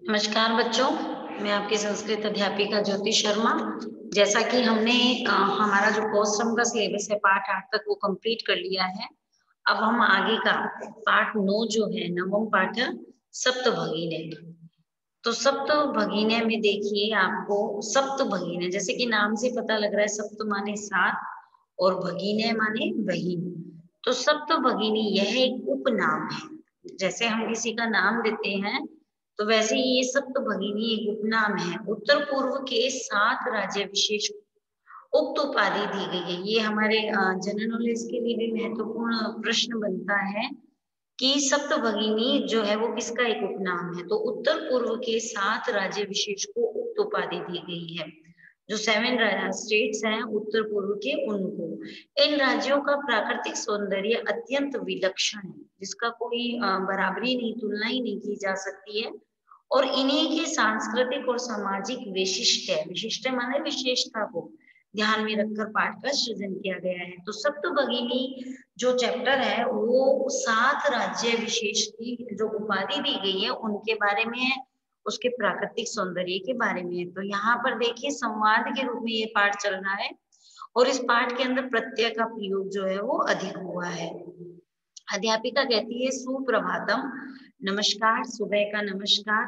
नमस्कार बच्चों, मैं आपकी संस्कृत अध्यापिका ज्योति शर्मा। जैसा कि हमने हमारा जो कोर्स का सिलेबस है पाठ 8 तक वो कंप्लीट कर लिया है। अब हम आगे का पाठ 9 जो है नवम पाठ सप्त भगिनी। तो सप्त भगिनी में देखिए आपको सप्त भगिनी जैसे कि नाम से पता लग रहा है सप्त माने 7 और भगिनी माने बहिन। तो सप्त भगिनी यह एक उपनाम है। जैसे हम किसी का नाम देते हैं तो वैसे ही ये सप्त भगिनी एक उपनाम है। उत्तर पूर्व के 7 राज्य विशेष उक्त उपाधि दी गई है। ये हमारे जनरल नॉलेज के लिए भी महत्वपूर्ण प्रश्न बनता है कि सप्त भगिनी जो है वो किसका एक उपनाम है। तो उत्तर पूर्व के 7 राज्य विशेष को उक्त उपाधि दी गई है। जो 7 स्टेट्स हैं उत्तर पूर्व के, उनको इन राज्यों का प्राकृतिक सौंदर्य अत्यंत विलक्षण है, जिसका कोई बराबरी नहीं, तुलना ही नहीं की जा सकती है। और इन्हीं के सांस्कृतिक और सामाजिक विशिष्ट है। विशिष्ट माने विशेषता को ध्यान में रखकर पाठ का सृजन किया गया है। तो सप्त भगिनी जो चैप्टर है वो 7 राज्य विशेष की जो उपाधि दी गई है उनके बारे में है, उसके प्राकृतिक सौंदर्य के बारे में है। तो यहाँ पर देखिए संवाद के रूप में ये पाठ चल रहा है और इस पाठ के अंदर प्रत्यय का प्रयोग जो है वो अधिक हुआ है। अध्यापिका कहती है सुप्रभातम, नमस्कार, सुबह का नमस्कार।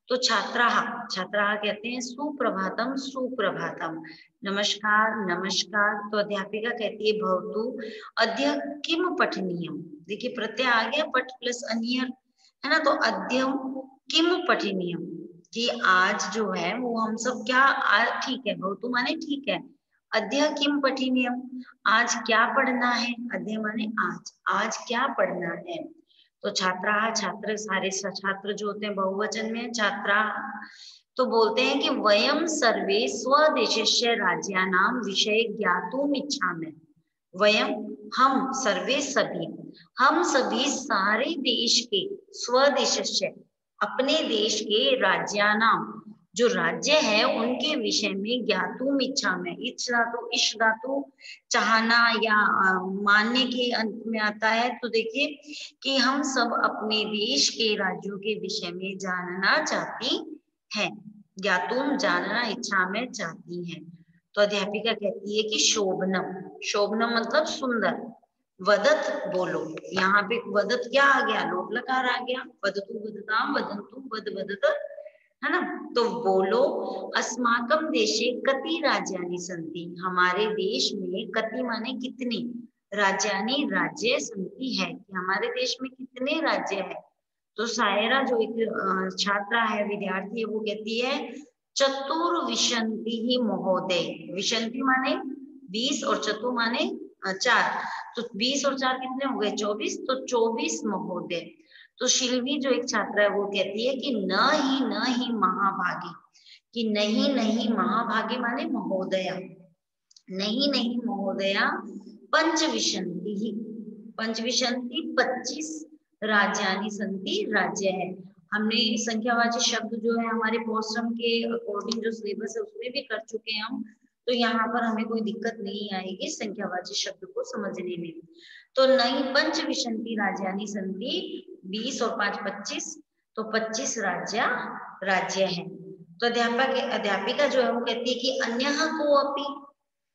तो छात्रा कहते हैं सुप्रभातम सुप्रभातम, नमस्कार नमस्कार। तो अध्यापिका कहती है भवतु अद्य किम पठनीयम। देखिए प्रत्यय आ गया, पठ प्लस अनियर है ना। तो अद्य किम पठनीयम कि आज जो है वो हम सब क्या, ठीक है, भवतु माने ठीक है, अद्य किम पठनीयम आज क्या पढ़ना है। अद्य माने आज क्या पढ़ना है। तो छात्रा छात्र सारे छात्र जो होते हैं बहुवचन में छात्रा, तो बोलते हैं कि वयम सर्वे स्वदेशस्य राज्यानां विषय ज्ञातुम इच्छामि। वयम हम सर्वे सभी, हम सभी सारे देश के स्वदेशस्य अपने देश के राज्यानाम जो राज्य है उनके विषय में ज्ञातुम इच्छा में, इच्छ धातु चाहना या मानने के अंत में आता है। तो देखिए कि हम सब अपने देश के राज्यों के विषय में जानना चाहती हैं। ज्ञातुम जानना इच्छा में चाहती हैं। तो अध्यापिका कहती है कि शोभनम, शोभनम मतलब सुंदर। वदत बोलो, यहाँ पे वदत क्या आ गया, लोट लकार आ गया। वदतु वदताम वदंतु वद वदत, है ना। तो बोलो अस्माकम देशे कति राज्यानि सन्ति, हमारे देश में कति माने कितने, राज्यानि राज्य सन्ति है कि हमारे देश में कितने राज्य है। तो सायरा जो एक छात्रा है, विद्यार्थी है, वो कहती है चतुर्विशंति ही महोदय। विशंति माने 20 और चतु माने 4। तो 20 और 4 कितने हो गए, 24। तो 24 महोदय। तो शिल्वी जो एक छात्रा है वो कहती है कि न ही महाभागी, कि नहीं नहीं महाभागी माने महोदया, नहीं नहीं महोदया पंचविशंति ही, पंचविशंति 25 राज्यानि संति राज्य है। हमने संख्यावाची शब्द जो है हमारे पोस्टम के अकॉर्डिंग जो सिलेबस है उसमें भी कर चुके हैं हम। तो यहाँ पर हमें कोई दिक्कत नहीं आएगी संख्यावाची शब्द को समझने में। तो नई पंचविशंति राज्यानि संति 20 और 5 25, तो 25 राज्य है। तो अध्यापिका जो है वो कहती है कि अन्य को अपी,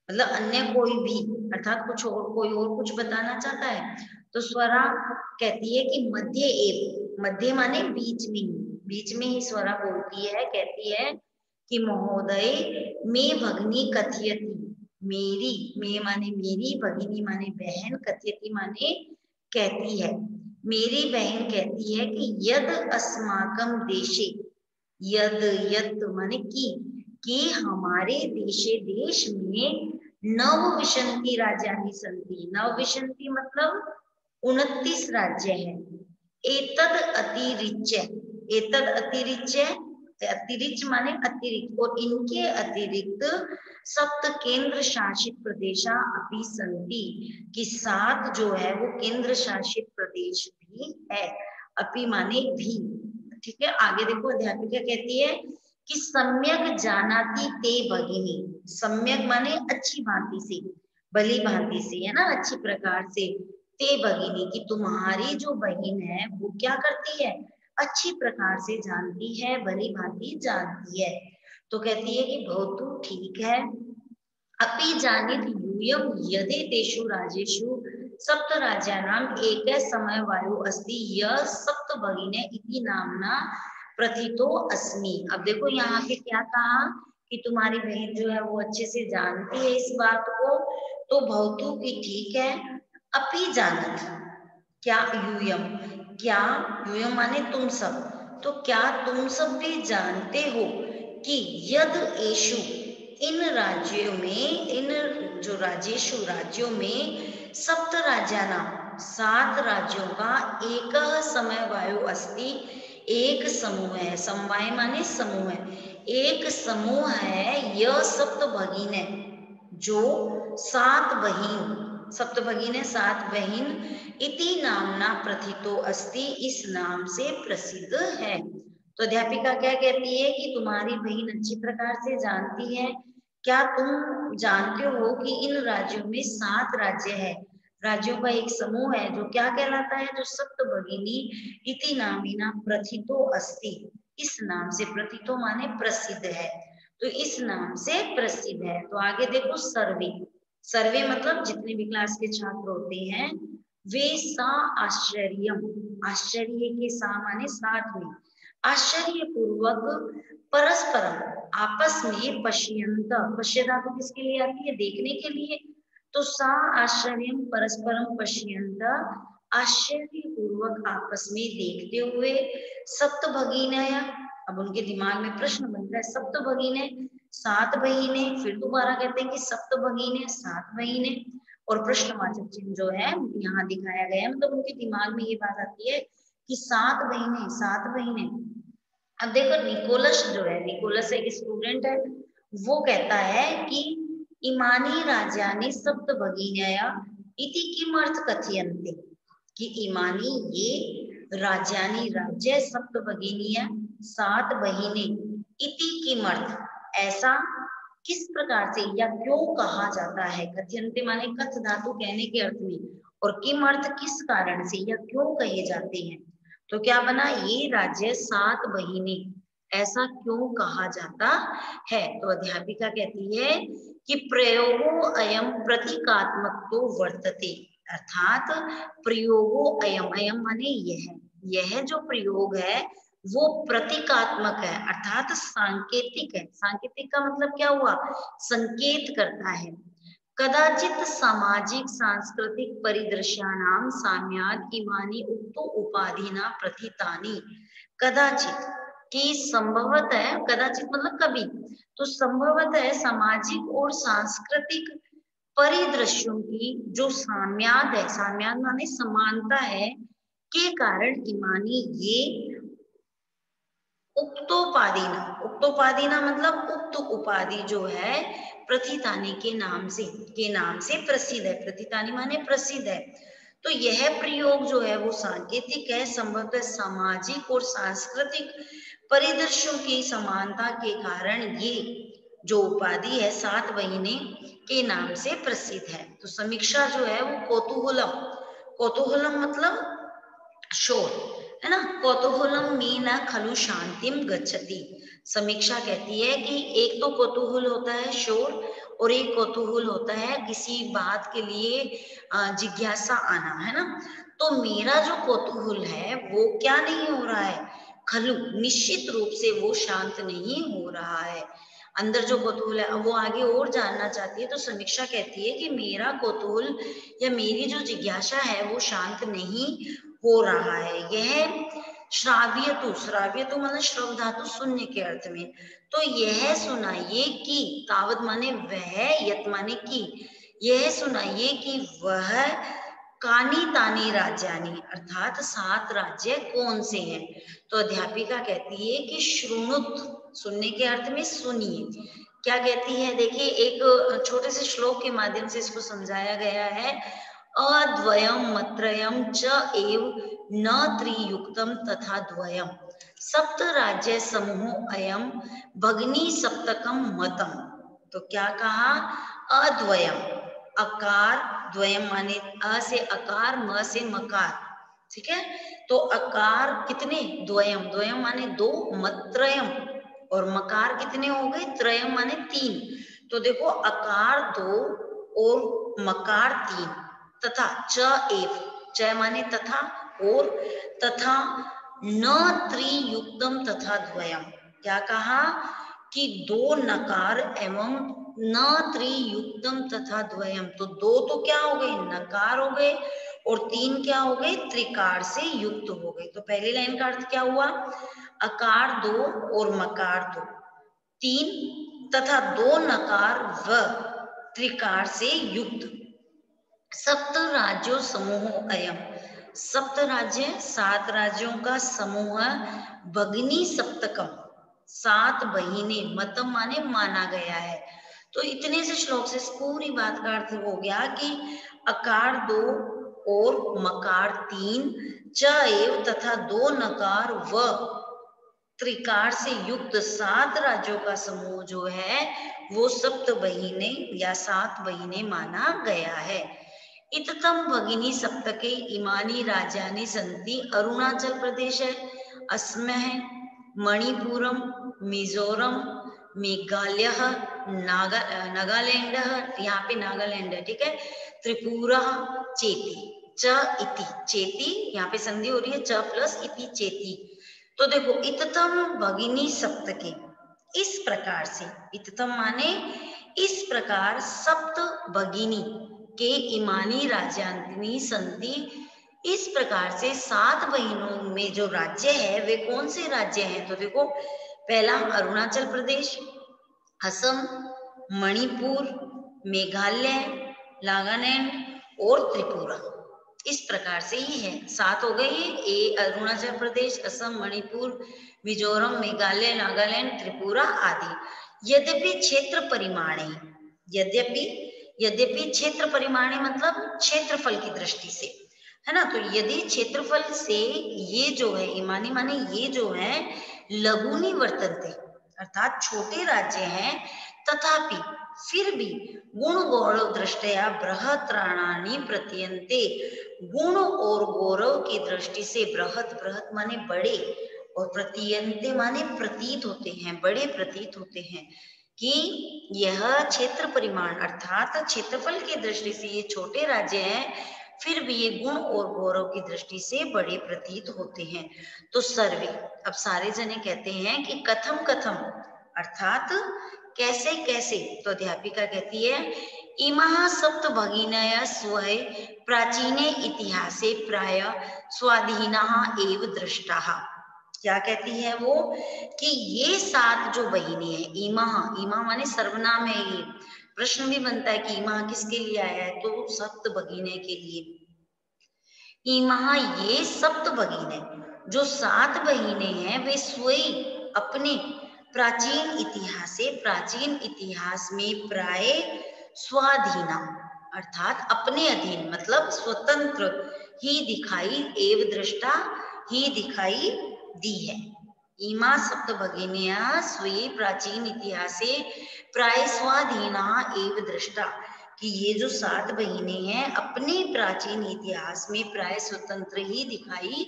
मतलब अन्य कोई भी, अर्थात कुछ और, कोई और कुछ बताना चाहता है। तो स्वरा कहती है कि मध्य एव, मध्य माने बीच में, बीच में ही स्वरा बोलती है, कहती है कि महोदय मे भगनी कथयति, मेरी, मे माने मेरी, भगिनी माने बहन, कथयति माने कहती है, मेरी बहन कहती है कि यद अस्माकम देशे, यद यद माने कि हमारे देशे देश में नव विशंति राज्यानि संति, नव विशंति मतलब 29 राज्य है। एतद अतिरिच्य, एतद अतिरिच्य, अतिरिक्त माने अतिरिक्त, और इनके अतिरिक्त सप्त केंद्र शासित प्रदेशा अपि संति, कि 7 जो है वो केंद्र शासित प्रदेश भी है। अपि माने भी, ठीक है। आगे देखो अध्यापिका कहती है कि सम्यक जानाति ते भगिनी, सम्यक माने अच्छी भांति से, भली भांति से, है ना, अच्छी प्रकार से। ते भगिनी की तुम्हारी जो बहन है वो क्या करती है, अच्छी प्रकार से जानती है, भली भांति जानती है। तो कहती है कि भवतु ठीक है, अपि जानित यूयम यदि तेषु राजेषु सप्त राज्यानाम एक समय वायु अस्ति यह सप्त भगिने इति नामना प्रथितो अस्मि। अब देखो यहाँ पे क्या कहा कि तुम्हारी बहन जो है वो अच्छे से जानती है इस बात को, तो भवतु की ठीक है, अपि जानत, क्या यूयम, क्या यूयम माने तुम सब, तो क्या तुम सब भी जानते हो कि यद एषु, इन राज्यों में, इन जो राजेशु राज्यों में, सप्त राज्याना, 7 राज्यों का एक समय वायु अस्ति, एक समूह है, समवाय माने समूह है, एक समूह है, यह सप्त भगिने, जो 7 बहिन, सप्त भगिने 7 बहिन, इति नामना प्रथितो अस्ति, इस नाम से प्रसिद्ध है। तो अध्यापिका क्या कहती है कि तुम्हारी बहन अच्छी प्रकार से जानती है, क्या तुम जानते हो कि इन राज्यों में 7 राज्य है, राज्यों का एक समूह है जो क्या कहलाता है, जो सप्त भगिनी इति नामिना प्रथितो अस्ति, इस नाम से, प्रथितो माने प्रसिद्ध है, तो इस नाम से प्रसिद्ध है। तो आगे देखो सर्वे, सर्वे मतलब जितने भी क्लास के छात्र होते हैं वे सा आश्चर्यम, आश्चर्य के सा माने साथ में, आश्चर्य पूर्वक परस्परम आपस में पश्यंत, पश्य धातु किसके लिए आती है, देखने के लिए, तो सा आश्चर्य परस्परम पश्यंत, आश्चर्य पूर्वक आपस में देखते हुए, सप्त भगिनया, अब उनके दिमाग में प्रश्न बनता है, सप्त भगिने 7 बहिने, फिर दोबारा कहते हैं कि सप्त भगिने 7 बहिने, और प्रश्नवाचक चिन्ह जो है यहाँ दिखाया गया है, मतलब उनके दिमाग में ये बात आती है कि 7 बहिने 7 बहिने। अब देखो निकोलस जो है, निकोलस एक स्टूडेंट है, वो कहता है कि इमानी राज्यानि सप्त भगिनया इति किमर्थ कथयन्ते, कि इमानी ये राज्यानि राज्य सप्त भगिनिया 7 बहिने, इति किमर्थ ऐसा किस प्रकार से या क्यों कहा जाता है, कथयन्ते माने कथ धातु कहने के अर्थ में, और किम अर्थ किस कारण से या क्यों कहे जाते हैं, तो क्या बना, ये राज्य 7 बहिने ऐसा क्यों कहा जाता है। तो अध्यापिका कहती है कि प्रयोगो अयम प्रतीकात्मक तो वर्तते, अर्थात प्रयोगो अयम, अयम माने यह जो प्रयोग है वो प्रतीकात्मक है, अर्थात सांकेतिक है। सांकेतिक का मतलब क्या हुआ, संकेत करता है। कदाचित सामाजिक सांस्कृतिक परिदृश्यानाम साम्याद इमानी उक्तो उपाधिना प्रथितानि, कदाचित कि संभवत है, कदाचित मतलब कभी, तो संभवत है सामाजिक और सांस्कृतिक परिदृश्यों की जो साम्याद है, साम्याद माने समानता है, के कारण इमानी ये उक्तोपादिना, उक्तोपादिना मतलब उक्त उपाधि जो है प्रथितानी के नाम से प्रसिद्ध है, प्रथितानी माने प्रसिद्ध है। तो यह प्रयोग जो है वो सांकेतिक है, संभवतः सामाजिक और सांस्कृतिक परिदृश्यों की समानता के कारण ये जो उपाधि है 7 महीने के नाम से प्रसिद्ध है। तो समीक्षा जो है वो कौतूहलम, कौतूहलम मतलब शोर है ना, कौतूहलम में न खलु शांतिम गच्छति, समीक्षा कहती है कि एक तो कौतूहल होता है शोर, और एक कौतूहल होता है किसी बात के लिए जिज्ञासा आना, है ना। तो मेरा जो कौतूहल है वो क्या नहीं हो रहा है, खलु निश्चित रूप से वो शांत नहीं हो रहा है, अंदर जो कौतूहल है वो आगे और जानना चाहती है। तो समीक्षा कहती है कि मेरा कौतूहल या मेरी जो जिज्ञासा है वो शांत नहीं हो रहा है। यह श्राव्यतु, श्राव्यतु माने श्रव धातु सुनने के अर्थ में, तो यह सुनाइए कि, तावत माने वह, यत माने कि, यह सुनाइए कि वह कानी तानी राज्यानी, अर्थात 7 राज्य कौन से हैं। तो अध्यापिका कहती है कि श्रुणुत, सुनने के अर्थ में सुनिए। क्या कहती है, देखिए एक छोटे से श्लोक के माध्यम से इसको समझाया गया है। अद्वयम मत्रयम च एव न त्रियुक्तम तथा द्वयम सप्त राज्य समूह अयम भगनी सप्तकम मतम। तो क्या कहा, अद्वयम, अकार, द्वयम माने अ से अकार, म से मकार, ठीक है। तो अकार कितने, द्वयम, द्वयम माने दो, मत्रयम, और मकार कितने हो गए, त्रयम माने तीन। तो देखो अकार दो और मकार तीन, तथा च एव, च माने तथा, और तथा न त्रियुक्तम तथा द्वयम, क्या कहा कि दो नकार एवं न त्रियुक्तम तथा द्वयम, तो दो तो क्या हो गए, नकार हो गए, और तीन क्या हो गए, त्रिकार से युक्त हो गए। तो पहली लाइन का अर्थ क्या हुआ, अकार दो और मकार दो, तीन तथा दो नकार व त्रिकार से युक्त, सप्त राज्यों समूह अयम, सप्त राज्य, सात राज्यों का समूह, भगनी सप्तकम, सात बहिने, मतम माने माना गया है। तो इतने से श्लोक से पूरी बात का अर्थ हो गया कि अकार दो और मकार तीन, च एव तथा दो नकार व त्रिकार से युक्त सात राज्यों का समूह जो है वो सप्त बहिने या सात बहिने माना गया है। इततम भगिनी सप्तके इमानी राज्यानि सन्ति, अरुणाचल प्रदेश है, असम है, मणिपुरम, मिजोरम, मेघालय, नागालैंड, यहाँ पे नागालैंड है, ठीक है, त्रिपुरा, चेती, च इति, चेती यहाँ पे संधि हो रही है, च प्लस इति, चेती। तो देखो इततम भगिनी सप्तके, इस प्रकार से, इततम माने इस प्रकार, सप्त भगिनी के इमानी राज्यांतिनी संति, इस प्रकार से सात बहिनों में जो राज्य है वे कौन से राज्य हैं, तो देखो पहला अरुणाचल प्रदेश, असम, मणिपुर, मेघालय, नागालैंड और त्रिपुरा, इस प्रकार से ही है, सात हो गई, ए अरुणाचल प्रदेश, असम, मणिपुर, मिजोरम, मेघालय, नागालैंड, त्रिपुरा आदि। यद्यपि क्षेत्र परिमाणे, यद्यपि, यद्यपि क्षेत्र परिमाणे मतलब क्षेत्रफल की दृष्टि से, है ना, तो यदि क्षेत्रफल से ये जो है इमानी माने ये जो है लघुनी वर्तन्ते, अर्थात छोटे राज्य हैं, तथापि फिर भी गुण गौरव दृष्टया बृहत्राणानि प्रतीयन्ते, गुण और गौरव की दृष्टि से बृहत, बृहत माने बड़े, और प्रतीयन्ते माने प्रतीत होते हैं, बड़े प्रतीत होते हैं, कि यह क्षेत्र परिमाण अर्थात क्षेत्रफल की दृष्टि से ये छोटे राज्य हैं, फिर भी ये गुण और गौरव की दृष्टि से बड़े प्रतीत होते हैं। तो सर्वे, अब सारे जने कहते हैं कि कथम कथम, अर्थात कैसे कैसे, तो अध्यापिका कहती है इमः सप्त भगिनय स्वय प्राचीने इतिहासे प्राय स्वाधीनः एव दृष्टाः, क्या कहती है वो कि ये सात जो बहिनी है, इमः, इमः माने सर्वनाम है, ये प्रश्न भी बनता है कि इमः किसके लिए आया है, तो सप्त भगिने के लिए, इमः ये सप्त भगिने, जो सात बहिने हैं वे स्वयं अपने प्राचीन इतिहास से, प्राचीन इतिहास में प्राय स्वाधीना, अर्थात अपने अधीन मतलब स्वतंत्र ही दिखाई, एव दृष्टा ही दिखाई दी है। इमा सप्त भगिनिया स्वी प्राचीन इतिहासे प्राय स्वाधीना एव दृष्टा, कि ये जो सात बहिने हैं अपने प्राचीन इतिहास में प्राय स्वतंत्र ही दिखाई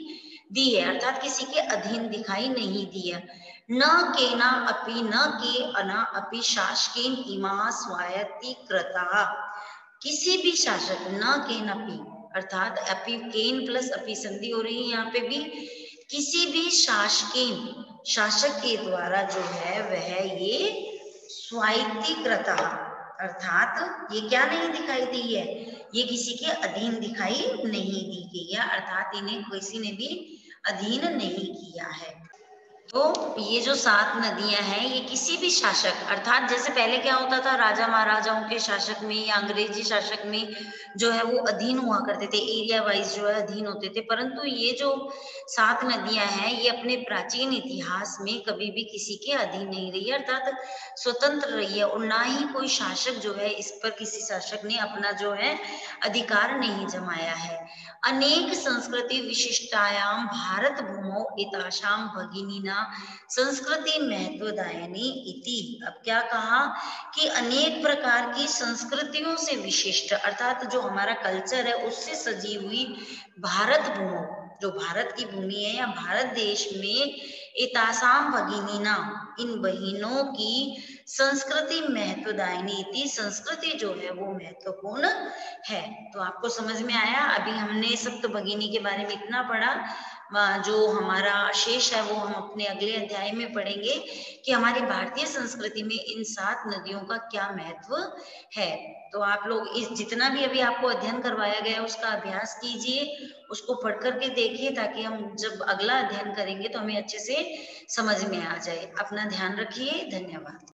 दी है, अर्थात किसी के अधीन दिखाई नहीं दी है। न केना अपि, न के अना अपि शासकेन इमा स्वायत्तीकृता, किसी भी शासक, न केन अपि अर्थात अपि, केन प्लस अपि संधि हो रही है यहाँ पे भी, किसी भी शासकेन शासक के द्वारा जो है वह ये स्वायत्तीकृता, अर्थात ये क्या नहीं दिखाई दी है, ये किसी के अधीन दिखाई नहीं दी गई है, अर्थात इन्हें किसी ने भी अधीन नहीं किया है। तो ये जो सात नदियां हैं ये किसी भी शासक, अर्थात जैसे पहले क्या होता था राजा महाराजाओं के शासक में या अंग्रेजी शासक में जो है वो अधीन हुआ करते थे, एरिया वाइज जो है अधीन होते थे, परंतु ये जो सात नदियां हैं ये अपने प्राचीन इतिहास में कभी भी किसी के अधीन नहीं रही है, अर्थात स्वतंत्र रही है, और ना ही कोई शासक जो है इस पर, किसी शासक ने अपना जो है अधिकार नहीं जमाया है। अनेक संस्कृति विशिष्टायाम भारत भूमौ एतासाम भगिनीना संस्कृति महत्वदायिनी इति। अब क्या कहा कि अनेक प्रकार की संस्कृतियों से विशिष्ट, अर्थात जो हमारा कल्चर है उससे सजी हुई भारत भूमौ, जो भारत की भूमि है या भारत देश में एतासाम भगिनीना, इन बहिनों की संस्कृति महत्वदायिनी थी, संस्कृति जो है वो महत्वपूर्ण है। तो आपको समझ में आया? अभी हमने सप्त भगिनी के बारे में इतना पढ़ा। जो हमारा शेष है वो हम अपने अगले अध्याय में पढ़ेंगे कि हमारी भारतीय संस्कृति में इन 7 नदियों का क्या महत्व है। तो आप लोग इस जितना भी अभी आपको अध्ययन करवाया गया है उसका अभ्यास कीजिए, उसको पढ़ करके देखिए, ताकि हम जब अगला अध्ययन करेंगे तो हमें अच्छे से समझ में आ जाए। अपना ध्यान रखिए। धन्यवाद।